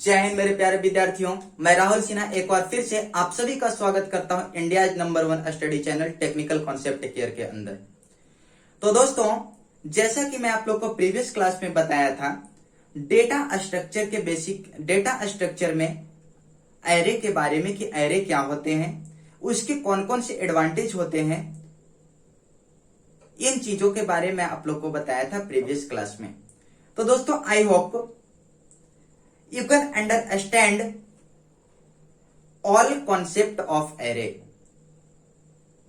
जय हिंद मेरे प्यारे विद्यार्थियों, मैं राहुल सिन्हा एक बार फिर से आप सभी का स्वागत करता हूं India number 1 study channel technical concept care के अंदर। तो दोस्तों, जैसा कि मैं आप लोग को प्रीवियस क्लास में बताया था, डेटा स्ट्रक्चर के बेसिक डेटा स्ट्रक्चर में एरे के बारे में कि एरे क्या होते हैं, उसके कौन कौन से एडवांटेज होते हैं, इन चीजों के बारे में आप लोग को बताया था प्रीवियस क्लास में। तो दोस्तों, I hope you can understand all concept of array।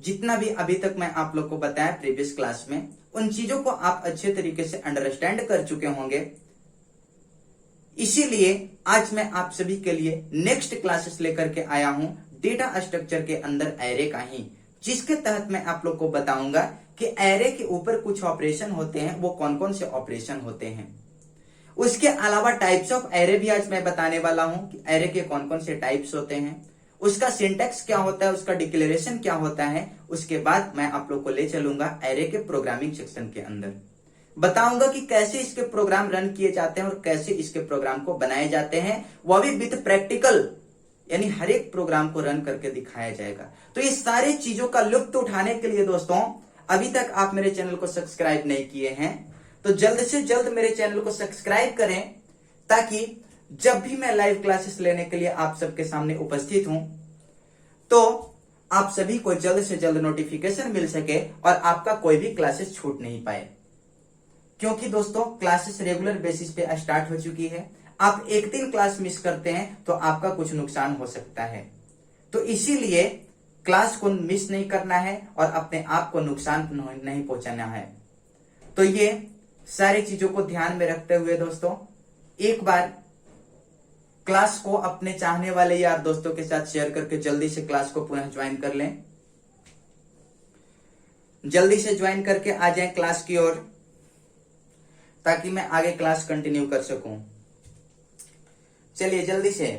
जितना भी अभी तक मैं आप लोग को बताया प्रीवियस क्लास में, उन चीजों को आप अच्छे तरीके से अंडरस्टैंड कर चुके होंगे। इसीलिए आज मैं आप सभी के लिए नेक्स्ट क्लासेस लेकर के आया हूं डेटा स्ट्रक्चर के अंदर एरे का ही, जिसके तहत मैं आप लोग को बताऊंगा कि एरे के ऊपर कुछ ऑपरेशन होते हैं, वो कौन कौन से ऑपरेशन होते हैं। उसके अलावा टाइप्स ऑफ एरे भी आज मैं बताने वाला हूं कि एरे के कौन कौन से टाइप्स होते हैं, उसका सिंटैक्स क्या होता है, उसका डिक्लेरेशन क्या होता है। उसके बाद मैं आप लोग को ले चलूंगा एरे के प्रोग्रामिंग सेक्शन के अंदर, बताऊंगा कि कैसे इसके प्रोग्राम रन किए जाते हैं और कैसे इसके प्रोग्राम को बनाए जाते हैं, वो भी विद प्रैक्टिकल, यानी हर एक प्रोग्राम को रन करके दिखाया जाएगा। तो ये सारी चीजों का लुत्फ उठाने के लिए दोस्तों, अभी तक आप मेरे चैनल को सब्सक्राइब नहीं किए हैं तो जल्द से जल्द मेरे चैनल को सब्सक्राइब करें, ताकि जब भी मैं लाइव क्लासेस लेने के लिए आप सबके सामने उपस्थित हूं तो आप सभी को जल्द से जल्द नोटिफिकेशन मिल सके और आपका कोई भी क्लासेस छूट नहीं पाए। क्योंकि दोस्तों, क्लासेस रेगुलर बेसिस पे स्टार्ट हो चुकी है। आप एक दिन क्लास मिस करते हैं तो आपका कुछ नुकसान हो सकता है। तो इसीलिए क्लास को मिस नहीं करना है और अपने आप को नुकसान नहीं पहुंचाना है। तो ये सारी चीजों को ध्यान में रखते हुए दोस्तों, एक बार क्लास को अपने चाहने वाले यार दोस्तों के साथ शेयर करके जल्दी से क्लास को पुनः ज्वाइन कर लें। जल्दी से ज्वाइन करके आ जाएं क्लास की ओर, ताकि मैं आगे क्लास कंटिन्यू कर सकूं। चलिए जल्दी से।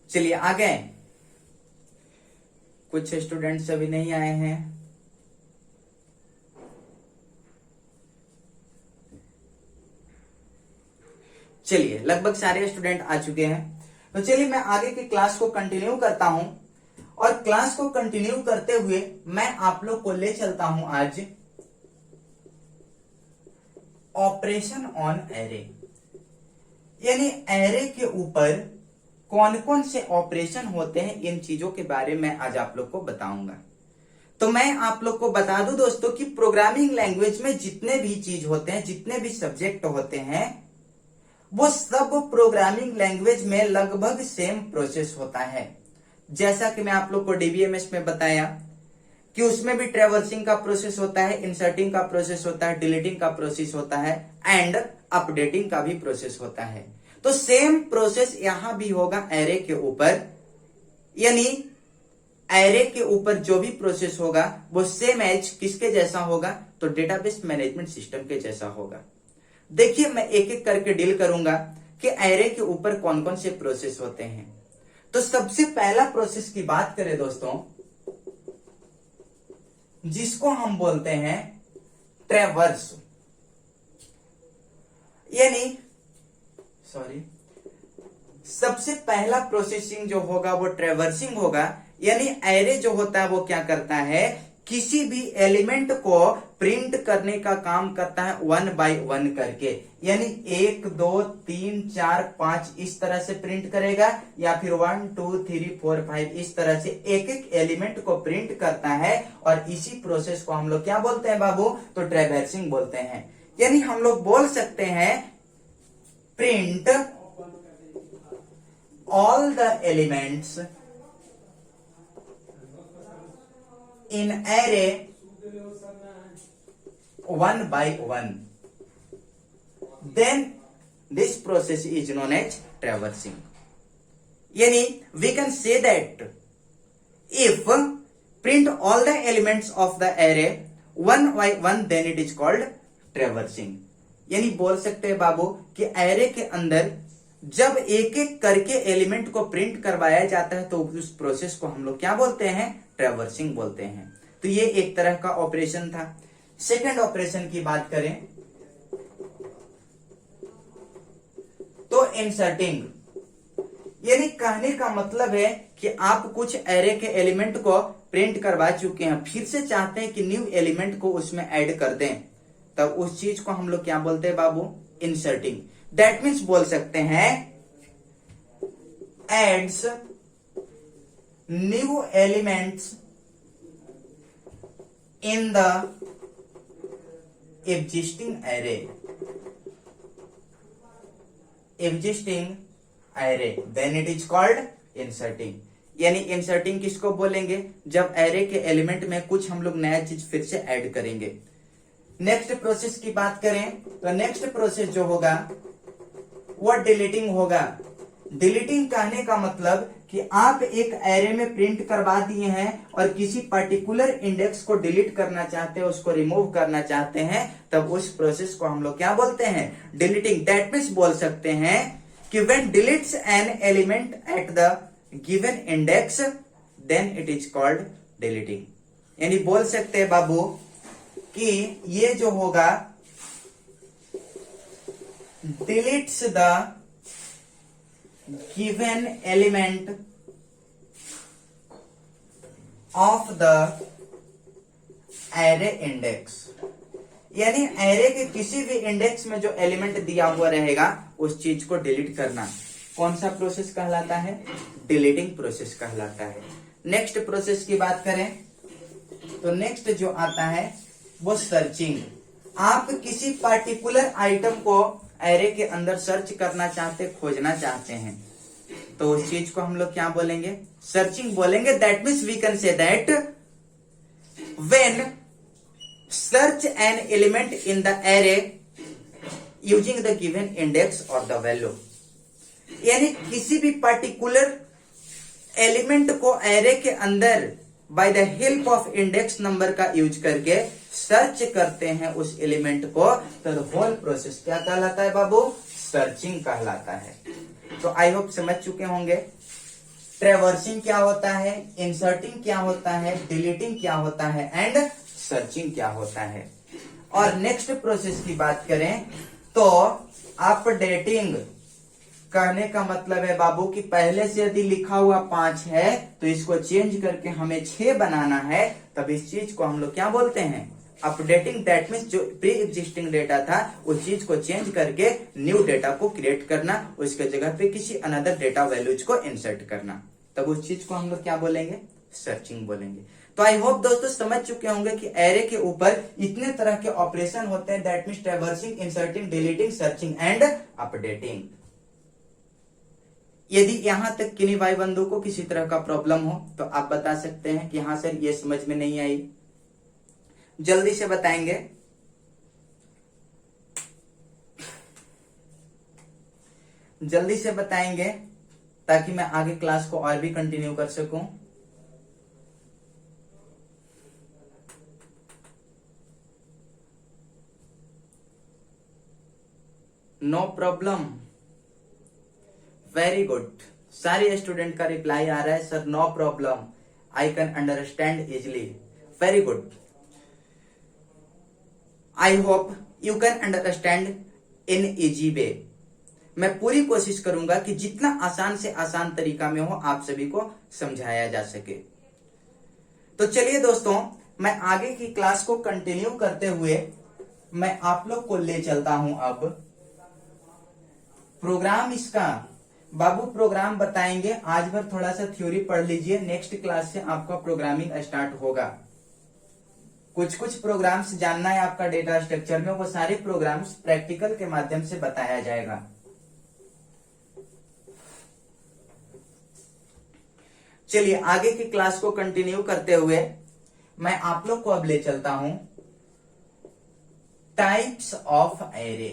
चलिए आ गए। कुछ स्टूडेंट्स अभी नहीं आए हैं। चलिए, लगभग सारे स्टूडेंट आ चुके हैं। तो चलिए मैं आगे की क्लास को कंटिन्यू करता हूं, और क्लास को कंटिन्यू करते हुए मैं आप लोग को ले चलता हूं आज ऑपरेशन ऑन एरे, यानी एरे के ऊपर कौन कौन से ऑपरेशन होते हैं, इन चीजों के बारे में आज आप लोग को बताऊंगा। तो मैं आप लोग को बता दूं दोस्तों कि प्रोग्रामिंग लैंग्वेज में जितने भी चीज होते हैं, जितने भी सब्जेक्ट होते हैं, वो सब प्रोग्रामिंग लैंग्वेज में लगभग सेम प्रोसेस होता है। जैसा कि मैं आप लोग को डीबीएमएस में बताया कि उसमें भी ट्रैवर्सिंग का प्रोसेस होता है, इंसर्टिंग का प्रोसेस होता है, डिलीटिंग का प्रोसेस होता है एंड अपडेटिंग का भी प्रोसेस होता है। तो सेम प्रोसेस यहां भी होगा एरे के ऊपर, यानी एरे के ऊपर जो भी प्रोसेस होगा वो सेम एज किसके जैसा होगा, तो डेटाबेस मैनेजमेंट सिस्टम के जैसा होगा। देखिए, मैं एक एक करके डील करूंगा कि एरे के ऊपर कौन कौन से प्रोसेस होते हैं। तो सबसे पहला प्रोसेस की बात करें दोस्तों, जिसको हम बोलते हैं ट्रैवर्स, यानी सबसे पहला प्रोसेसिंग जो होगा वो ट्रैवर्सिंग होगा। यानी एरे जो होता है वो क्या करता है, किसी भी एलिमेंट को प्रिंट करने का काम करता है 1 बाय 1 करके, यानी 1 2 3 4 5 इस तरह से प्रिंट करेगा, या फिर 1 2 3 4 5 इस तरह से एक एक एलिमेंट को प्रिंट करता है। और इसी प्रोसेस को हम लोग क्या बोलते हैं बाबू, तो ट्रैवर्सिंग बोलते हैं। यानी हम लोग बोल सकते हैं print all the elements in array 1 by 1, then this process is known as traversing. Yani we can say that if print all the elements of the array 1 by 1, then it is called traversing. यानी बोल सकते हैं बाबू कि array के अंदर जब एक एक करके एलिमेंट को प्रिंट करवाया जाता है तो उस प्रोसेस को हम लोग क्या बोलते हैं, ट्रैवर्सिंग बोलते हैं। तो ये एक तरह का ऑपरेशन था। सेकंड ऑपरेशन की बात करें तो इंसर्टिंग, यानी कहने का मतलब है कि आप कुछ एरे के एलिमेंट को प्रिंट करवा चुके हैं, फिर से चाहते हैं कि न्यू एलिमेंट को उसमें ऐड कर दें, तब उस चीज को हम लोग क्या बोलते हैं बाबू? इंसर्टिंग। दैट मीन्स बोल सकते हैं adds new elements in the existing array, existing array, then it is called inserting. यानी इंसर्टिंग किसको बोलेंगे? जब एरे के एलिमेंट में कुछ हम लोग नया चीज फिर से ऐड करेंगे। नेक्स्ट प्रोसेस की बात करें तो नेक्स्ट प्रोसेस जो होगा वो डिलीटिंग होगा। डिलीटिंग कहने का मतलब कि आप एक एरे में प्रिंट करवा दिए हैं और किसी पर्टिकुलर इंडेक्स को डिलीट करना चाहते हैं, उसको रिमूव करना चाहते हैं, तब उस प्रोसेस को हम लोग क्या बोलते हैं? डिलीटिंग। दैट मीन्स बोल सकते हैं कि when deletes an element at the given index then it is called deleting। यानी बोल सकते हैं बाबू कि ये जो होगा deletes the given element of the array index, यानी एरे के किसी भी इंडेक्स में जो एलिमेंट दिया हुआ रहेगा उस चीज को डिलीट करना कौन सा प्रोसेस कहलाता है? डिलीटिंग प्रोसेस कहलाता है। नेक्स्ट प्रोसेस की बात करें तो नेक्स्ट जो आता है वो सर्चिंग। आप किसी पर्टिकुलर आइटम को एरे के अंदर सर्च करना चाहते, खोजना चाहते हैं, तो उस चीज को हम लोग क्या बोलेंगे? सर्चिंग बोलेंगे। That means we can say that when search an element in the array using the given index or the value, यानी किसी भी पर्टिकुलर एलिमेंट को एरे के अंदर by the help of index number का यूज करके search करते हैं उस एलिमेंट को, तो होल प्रोसेस क्या कहलाता है बाबू? सर्चिंग कहलाता है। तो आई होप समझ चुके होंगे ट्रेवर्सिंग क्या होता है, इंसर्टिंग क्या होता है, डिलीटिंग क्या होता है एंड सर्चिंग क्या होता है। और नेक्स्ट प्रोसेस की बात करें तो अपडेटिंग कहने का मतलब है बाबू कि पहले से यदि लिखा हुआ 5 है तो इसको चेंज करके हमें 6 बनाना है, तब इस चीज को हम लोग क्या बोलते हैं? अपडेटिंग। दैट मीन्स जो प्री एग्जिस्टिंग डेटा था उस चीज को चेंज करके न्यू डेटा को क्रिएट करना, उसके जगह पे किसी अनदर डेटा वैल्यूज को इंसर्ट करना, तब उस चीज को हम लोग क्या बोलेंगे? सर्चिंग बोलेंगे। तो आई होप दोस्तों समझ चुके होंगे कि एरे के ऊपर इतने तरह के ऑपरेशन होते हैं। That means traversing, inserting, deleting, searching and updating. यदि यहां तक किन्हीं भाई बंधु को किसी तरह का प्रॉब्लम हो तो आप बता सकते हैं कि हाँ सर ये समझ में नहीं आई, जल्दी से बताएंगे। जल्दी से बताएंगे ताकि मैं आगे क्लास को और भी कंटिन्यू कर सकूं। No problem, very good. सारे स्टूडेंट का रिप्लाई आ रहा है sir no problem, I can understand easily. Very good, I hope you can understand in easy way. मैं पूरी कोशिश करूंगा कि जितना आसान से आसान तरीका में हो आप सभी को समझाया जा सके। तो चलिए दोस्तों, मैं आगे की क्लास को कंटिन्यू करते हुए मैं आप लोग को ले चलता हूं अब प्रोग्राम इसका। बाबू प्रोग्राम बताएंगे, आज भर थोड़ा सा थ्योरी पढ़ लीजिए, नेक्स्ट क्लास से आपका प्रोग्रामिंग स्टार्ट होगा। कुछ कुछ प्रोग्राम्स जानना है आपका डेटा स्ट्रक्चर में, वो सारे प्रोग्राम्स प्रैक्टिकल के माध्यम से बताया जाएगा। चलिए आगे की क्लास को कंटिन्यू करते हुए मैं आप लोग को अब ले चलता हूं टाइप्स ऑफ एरे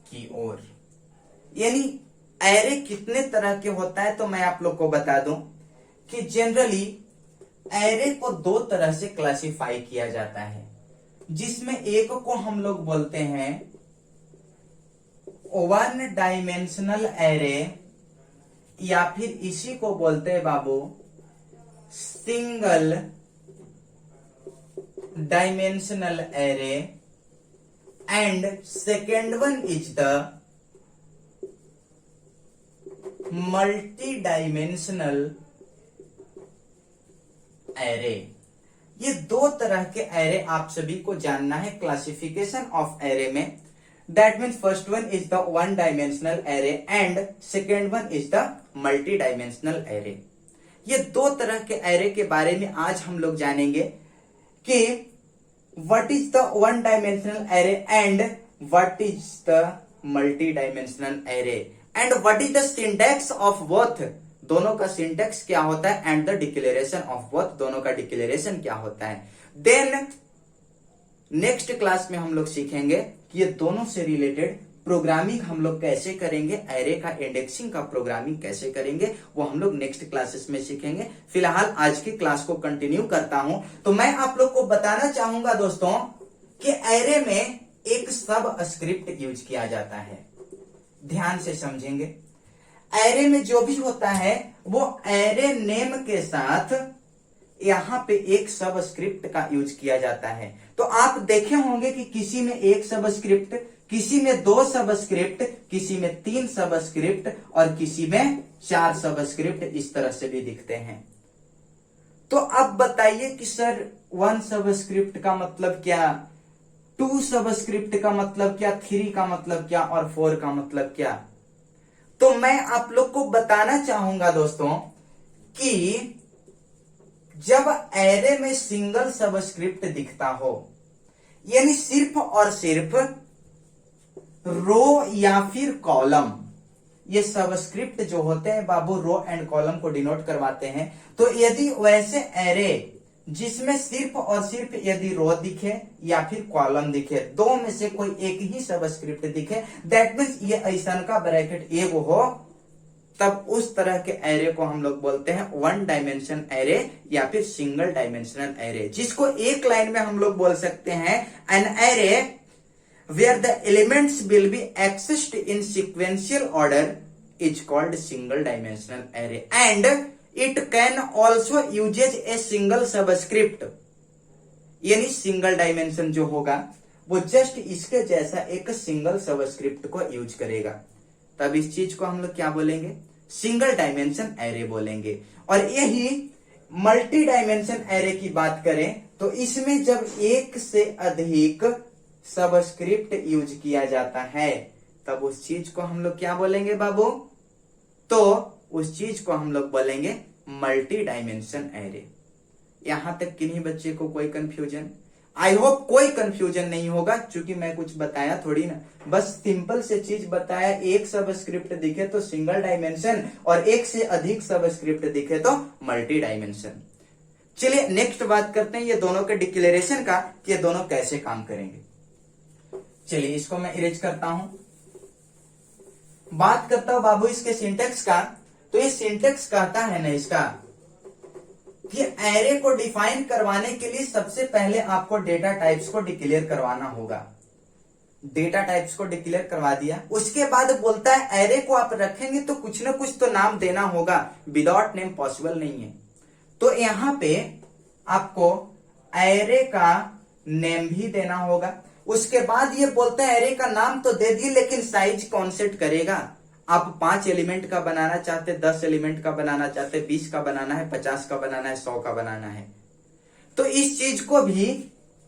की ओर। यानी एरे कितने तरह के होता है तो मैं आप लोग को बता दूं कि जनरली एरे को 2 तरह से क्लासिफाई किया जाता है, जिसमें एक को हम लोग बोलते हैं 1 डायमेंशनल एरे, या फिर इसी को बोलते हैं बाबू single dimensional array and second one is the multi dimensional array. ये दो तरह के एरे आप सभी को जानना है क्लासिफिकेशन ऑफ एरे में। That means first one is the one dimensional array and second one is the multi dimensional array. ये दो तरह के एरे के बारे में आज हम लोग जानेंगे कि what is the one dimensional array and what is the multi dimensional array and what is the syntax of both, दोनों का सिंटैक्स क्या होता है, and the declaration of both, दोनों का डिक्लेरेशन क्या होता है। देन नेक्स्ट क्लास में हम लोग सीखेंगे कि ये दोनों से रिलेटेड प्रोग्रामिंग हम लोग कैसे करेंगे, एरे का इंडेक्सिंग का प्रोग्रामिंग कैसे करेंगे, वो हम लोग नेक्स्ट क्लासेस में सीखेंगे। फिलहाल आज की क्लास को कंटिन्यू करता हूं। तो मैं आप लोग को बताना चाहूंगा दोस्तों कि एरे में एक सब स्क्रिप्ट यूज किया जाता है। ध्यान से समझेंगे, एरे में जो भी होता है वो एरे नेम के साथ यहां पे एक सब स्क्रिप्ट का यूज किया जाता है। तो आप देखे होंगे कि किसी में एक सब स्क्रिप्ट, किसी में दो सब स्क्रिप्ट, किसी में तीन सब स्क्रिप्ट और किसी में चार सब स्क्रिप्ट, इस तरह से भी दिखते हैं। तो अब बताइए कि सर वन सब स्क्रिप्ट का मतलब क्या, टू सब स्क्रिप्ट का मतलब क्या, थ्री का मतलब क्या और फोर का मतलब क्या। तो मैं आप लोग को बताना चाहूंगा दोस्तों कि जब एरे में सिंगल सबस्क्रिप्ट दिखता हो, यानी सिर्फ और सिर्फ रो या फिर कॉलम, ये सबस्क्रिप्ट जो होते हैं बाबू रो एंड कॉलम को डिनोट करवाते हैं। तो यदि वैसे एरे जिसमें सिर्फ और सिर्फ यदि रो दिखे या फिर कॉलम दिखे, दो में से कोई एक ही सबस्क्रिप्ट दिखे, दैट मीन्स ये ऐसा का ब्रैकेट एगो हो, तब उस तरह के एरे को हम लोग बोलते हैं वन डायमेंशन एरे या फिर सिंगल डायमेंशनल एरे, जिसको एक लाइन में हम लोग बोल सकते हैं an array where the elements will be accessed in sequential order is called single dimensional array and it can also uses a single subscript. यानी सिंगल डायमेंशन जो होगा वो जस्ट इसके जैसा एक सिंगल सबस्क्रिप्ट को यूज करेगा, तब इस चीज को हम लोग क्या बोलेंगे, सिंगल डायमेंशन एरे बोलेंगे। और यही मल्टी डायमेंशन एरे की बात करें तो इसमें जब एक से अधिक सबस्क्रिप्ट यूज किया जाता है तब उस चीज को हम लोग क्या बोलेंगे बाबू, तो उस चीज को हम लोग बोलेंगे मल्टी डायमेंशन एरे। यहां तक किन्हीं बच्चे को कोई कंफ्यूजन, आई होप कोई कंफ्यूजन नहीं होगा, क्योंकि मैं कुछ बताया थोड़ी ना, बस सिंपल से चीज बताया। एक सबस्क्रिप्ट दिखे तो सिंगल डायमेंशन और एक से अधिक सबस्क्रिप्ट दिखे तो मल्टी डायमेंशन। चलिए नेक्स्ट बात करते हैं ये दोनों के डिक्लेरेशन का, कि ये दोनों कैसे काम करेंगे। चलिए इसको मैं इरेज करता हूं, बात करता हूं बाबू इसके सिंटेक्स का। तो ये सिंटेक्स कहता है ना इसका कि एरे को डिफाइन करवाने के लिए सबसे पहले आपको डेटा टाइप्स को डिक्लेयर करवाना होगा। डेटा टाइप्स को डिक्लेयर करवा दिया, उसके बाद बोलता है एरे को आप रखेंगे तो कुछ ना कुछ तो नाम देना होगा, विदाउट नेम पॉसिबल नहीं है। तो यहां पे आपको एरे का नेम भी देना होगा। उसके बाद ये बोलता है एरे का नाम तो दे दिए, लेकिन साइज कौन सेट करेगा। आप 5 एलिमेंट का बनाना चाहते, 10 एलिमेंट का बनाना चाहते, 20 का बनाना है, 50 का बनाना है, 100 का बनाना है, तो इस चीज को भी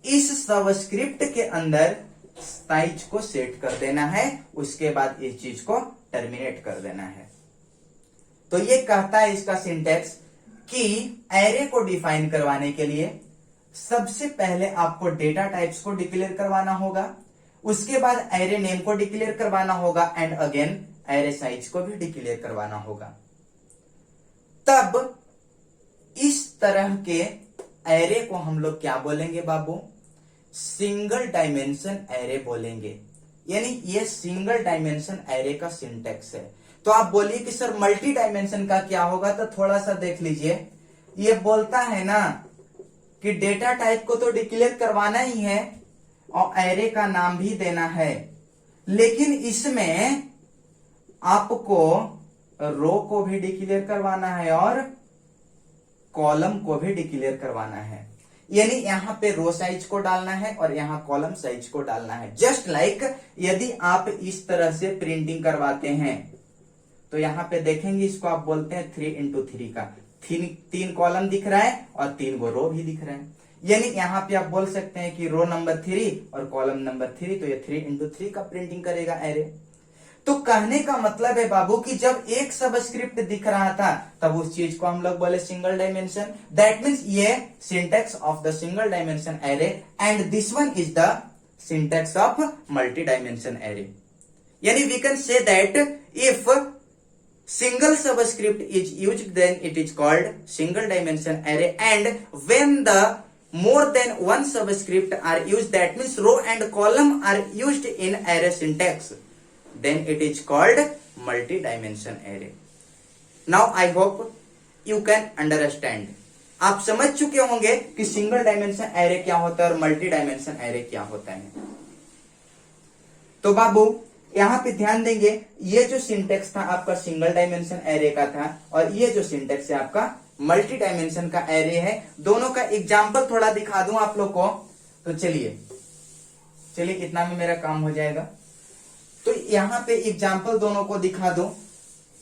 इस सबस्क्रिप्ट के अंदर साइज को सेट कर देना है। उसके बाद इस चीज को टर्मिनेट कर देना है। तो ये कहता है इसका सिंटेक्स कि एरे को डिफाइन करवाने के लिए सबसे पहले आपको डेटा टाइप्स को डिक्लेयर करवाना होगा, उसके बाद एरे नेम को डिक्लेयर करवाना होगा एंड अगेन एरे साइज को भी डिक्लेयर करवाना होगा। तब इस तरह के एरे को हम लोग क्या बोलेंगे बाबू, सिंगल डायमेंशन एरे बोलेंगे। यानी ये सिंगल डायमेंशन एरे का सिंटेक्स है। तो आप बोलिए कि सर मल्टी डायमेंशन का क्या होगा, तो थोड़ा सा देख लीजिए। ये बोलता है ना कि डेटा टाइप को तो डिक्लेयर करवाना ही है और एरे का नाम भी देना है, लेकिन इसमें आपको रो को भी डिक्लेयर करवाना है और कॉलम को भी डिक्लेयर करवाना है। यानी यहाँ पे रो साइज को डालना है और यहाँ कॉलम साइज को डालना है। जस्ट लाइक यदि आप इस तरह से प्रिंटिंग करवाते हैं तो यहाँ पे देखेंगे, इसको आप बोलते हैं 3x3 का, तीन कॉलम दिख रहा है और 3 गो रो भी दिख रहा है। यानी यहाँ पे आप बोल सकते हैं कि रो नंबर 3 और कॉलम नंबर 3, तो ये 3x3 का प्रिंटिंग करेगा एरे। तो कहने का मतलब है बाबू कि जब एक सबस्क्रिप्ट दिख रहा था तब उस चीज को हम लोग बोले सिंगल डायमेंशन। दैट मीन्स ये syntax of the single dimension array and this one is the syntax of multi dimension array. यानी we can say that if single subscript is used then it is called single dimension array, and when the more than one subscript are used, that means row and column are used in array syntax, then it is called multi dimension array. Now I hope you can understand. आप समझ चुके होंगे कि single dimension array क्या होता है और multi dimension array क्या होता है। तो बाबू यहाँ पे ध्यान देंगे, ये जो सिंटेक्स था आपका सिंगल डायमेंशन एरे का था और ये जो सिंटेक्स है आपका मल्टी डायमेंशन का एरे है। दोनों का एग्जाम्पल थोड़ा दिखा दूं आप लोग को, तो चलिए इतना में मेरा काम हो जाएगा। तो यहाँ पे एग्जाम्पल दोनों को दिखा दूं।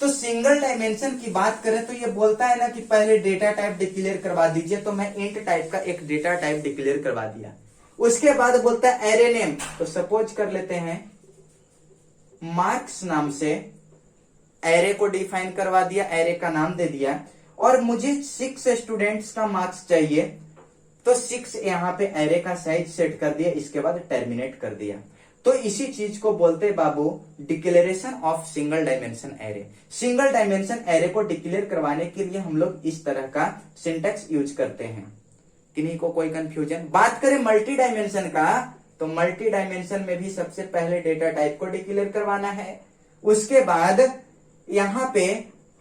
तो सिंगल डायमेंशन की बात करें तो ये बोलता है ना कि पहले डेटा टाइप डिक्लेयर करवा दीजिए, तो मैं इंट टाइप का एक डेटा टाइप डिक्लेयर करवा दिया। उसके बाद बोलता है एरे नेम, तो सपोज कर लेते हैं मार्क्स नाम से एरे को डिफाइन करवा दिया, एरे का नाम दे दिया और मुझे 6 स्टूडेंट्स का मार्क्स चाहिए, तो 6 यहाँ पे एरे का साइज सेट कर दिया, इसके बाद टर्मिनेट कर दिया। तो इसी चीज को बोलते बाबू declaration of single dimension array. Single dimension array को डिक्लेयर करवाने के लिए हम लोग इस तरह का सिंटेक्स यूज करते हैं। किन्हीं को कोई कंफ्यूजन? बात करें मल्टी डायमेंशन का, तो मल्टी डायमेंशन में भी सबसे पहले डेटा टाइप को डिक्लेयर करवाना है। उसके बाद यहाँ पे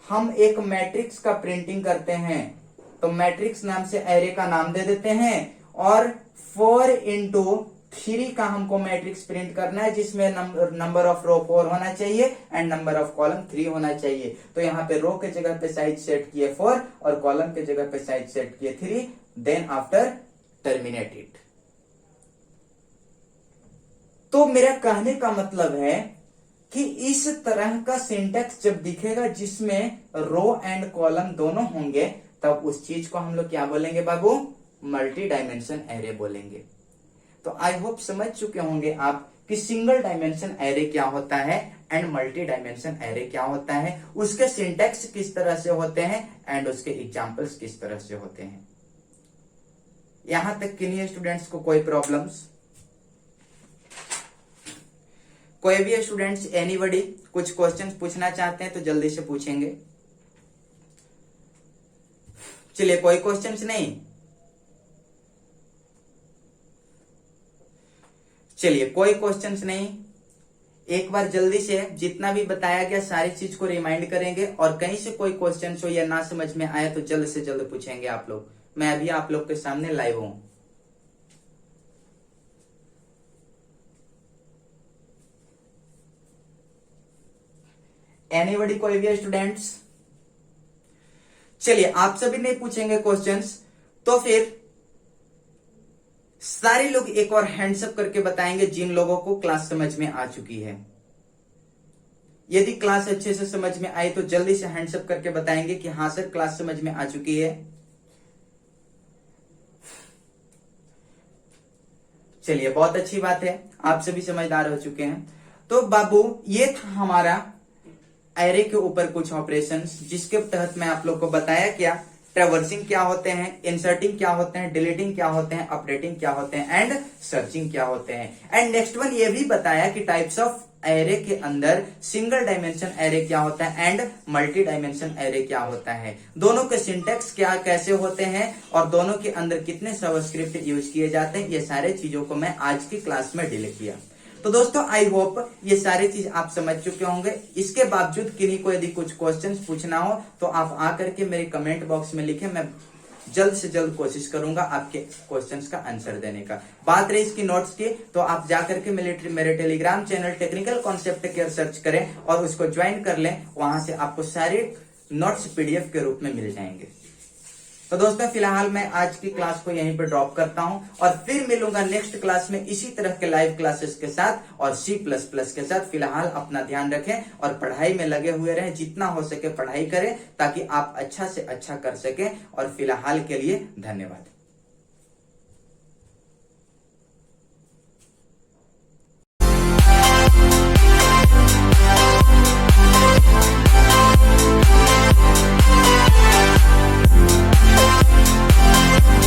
हम एक मैट्रिक्स का प्रिंटिंग करते हैं, तो मैट्रिक्स नाम से एरे का नाम दे देते हैं और 4x3 का हमको मैट्रिक्स प्रिंट करना है, जिसमें नंबर ऑफ रो 4 होना चाहिए एंड नंबर ऑफ कॉलम 3 होना चाहिए। तो यहाँ पे रो के जगह पे साइज सेट किए 4 और कॉलम के जगह पे साइज सेट किए 3, देन आफ्टर टर्मिनेट इट। तो मेरा कहने का मतलब है कि इस तरह का सिंटेक्स जब दिखेगा जिसमें रो एंड कॉलम दोनों होंगे, तब उस चीज को हम लोग क्या बोलेंगे बाबू? मल्टी डायमेंशन एरे बोलेंगे। तो आई होप समझ चुके होंगे आप कि सिंगल डायमेंशन एरे क्या होता है एंड मल्टी डायमेंशन एरे क्या होता है, उसके सिंटेक्स किस तरह से होते हैं एंड उसके एग्जाम्पल्स किस तरह से होते हैं। यहां तक किन्हीं स्टूडेंट्स को कोई प्रॉब्लम्स? कोई भी स्टूडेंट्स, एनीबॉडी कुछ क्वेश्चंस पूछना चाहते हैं तो जल्दी से पूछेंगे। चलिए, कोई क्वेश्चंस नहीं? चलिए, कोई क्वेश्चंस नहीं। एक बार जल्दी से जितना भी बताया गया सारी चीज को रिमाइंड करेंगे और कहीं से कोई क्वेश्चन हो या ना समझ में आए तो जल्द से जल्द पूछेंगे आप लोग। मैं अभी आप लोग के सामने लाइव हूं। एनीबॉडी, कोई भी स्टूडेंट्स? चलिए, आप सभी नहीं पूछेंगे क्वेश्चंस, तो फिर सारे लोग एक और हैंड्सअप करके बताएंगे जिन लोगों को क्लास समझ में आ चुकी है। यदि क्लास अच्छे से समझ में आई तो जल्दी से हैंड्सअप करके बताएंगे कि हाँ सर क्लास समझ में आ चुकी है। चलिए, बहुत अच्छी बात है, आप सभी समझदार हो चुके हैं। तो बाबू, ये था हमारा एरे के ऊपर कुछ ऑपरेशंस, जिसके तहत मैं आप लोग को बताया क्या ट्रैवर्सिंग क्या होते हैं, इंसर्टिंग क्या होते हैं, डिलीटिंग क्या होते हैं, अपडेटिंग क्या होते हैं एंड सर्चिंग क्या होते हैं। एंड नेक्स्ट वन ये भी बताया कि टाइप्स ऑफ एरे के अंदर सिंगल डायमेंशन एरे क्या होता है एंड मल्टी डायमेंशन एरे क्या होता है, दोनों के सिंटेक्स क्या कैसे होते हैं और दोनों के अंदर कितने सबस्क्रिप्ट यूज किए जाते हैं, ये सारे चीजों को मैं आज की क्लास में डील किया। तो दोस्तों, आई होप ये सारी चीज आप समझ चुके होंगे। इसके बावजूद किन्हीं को यदि कुछ क्वेश्चंस पूछना हो तो आप आकर के मेरे कमेंट बॉक्स में लिखें, मैं जल्द से जल्द कोशिश करूंगा आपके क्वेश्चंस का आंसर देने का। बात रही इसकी नोट्स की, तो आप जाकर के मेरे Telegram channel technical concept care search करें और उसको ज्वाइन कर लें। वहां से आपको सारे नोट्स पीडीएफ के रूप में मिल जाएंगे। तो दोस्तों फिलहाल मैं आज की क्लास को यहीं पर ड्रॉप करता हूं और फिर मिलूंगा नेक्स्ट क्लास में इसी तरह के लाइव क्लासेस के साथ और C++ के साथ। फिलहाल अपना ध्यान रखें और पढ़ाई में लगे हुए रहें, जितना हो सके पढ़ाई करें ताकि आप अच्छा से अच्छा कर सकें। और फिलहाल के लिए धन्यवाद।